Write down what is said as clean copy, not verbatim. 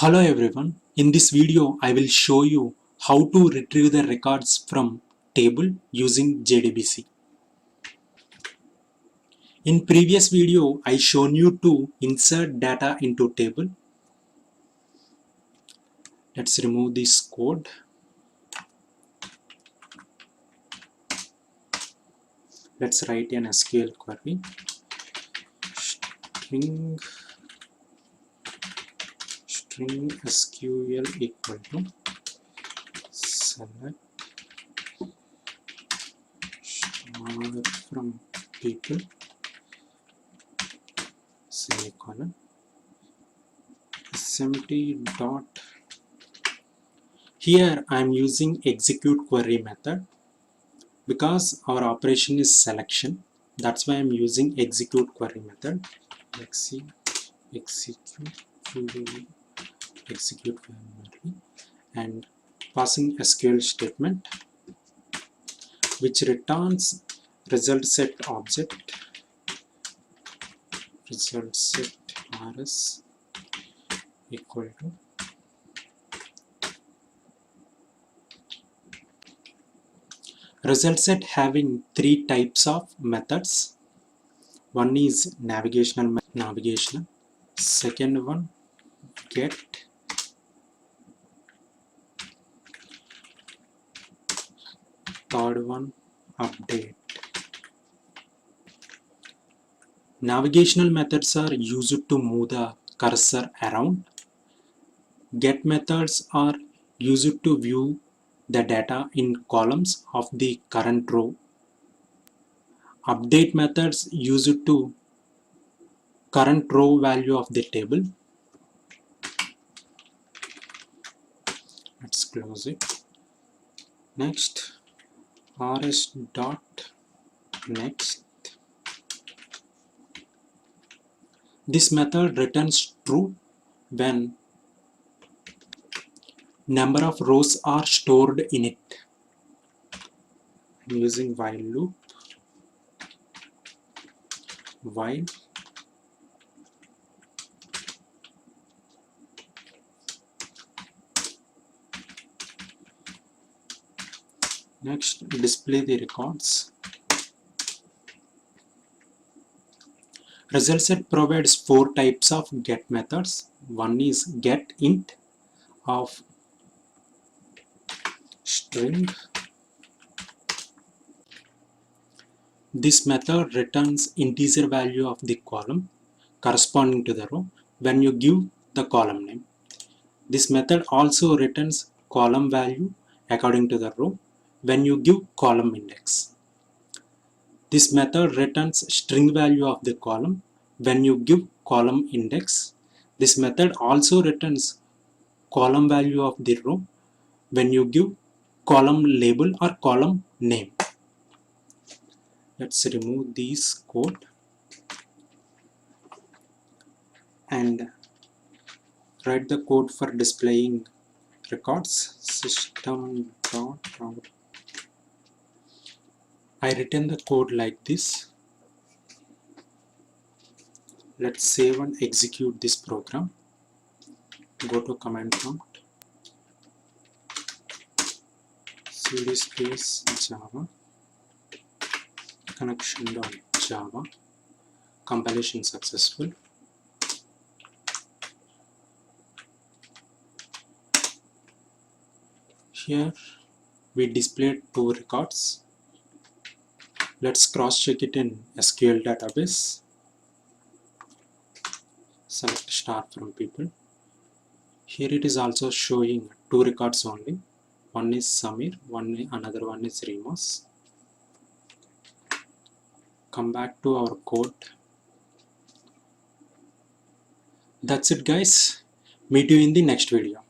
Hello everyone, in this video I will show you how to retrieve the records from table using JDBC. In previous video I shown you to insert data into table. Let's remove this code. Let's write an SQL query. String SQL equal to select star from people semicolon SMT dot. Here I am using execute query method because our operation is selection. That's why I am using execute query method. Execute query and passing SQL statement which returns result set object, result set rs equal to result set having three types of methods. One is navigational, second one get, third one update. Navigational methods are used to move the cursor around. Get methods are used to view the data in columns of the current row. Update methods used to current row value of the table. Let's close it. Next, rs dot next. This method returns true when number of rows are stored in it. I'm using while loop. While next, display the records. Result set provides four types of get methods. One is get int of string. This method returns integer value of the column corresponding to the row when you give the column name. This method also returns column value according to the row when you give column index. This method returns string value of the column when you give column index. This method also returns column value of the row when you give column label or column name. Let's remove this code and write the code for displaying records. System.out. I written the code like this. Let's save and execute this program. Go to command prompt, cd space java connection.java. Compilation successful. Here we displayed two records. Let's cross check it in SQL database. Select star from people. Here it is also showing two records only. One is Samir, another one is Remus. Come back to our code. That's it guys. Meet you in the next video.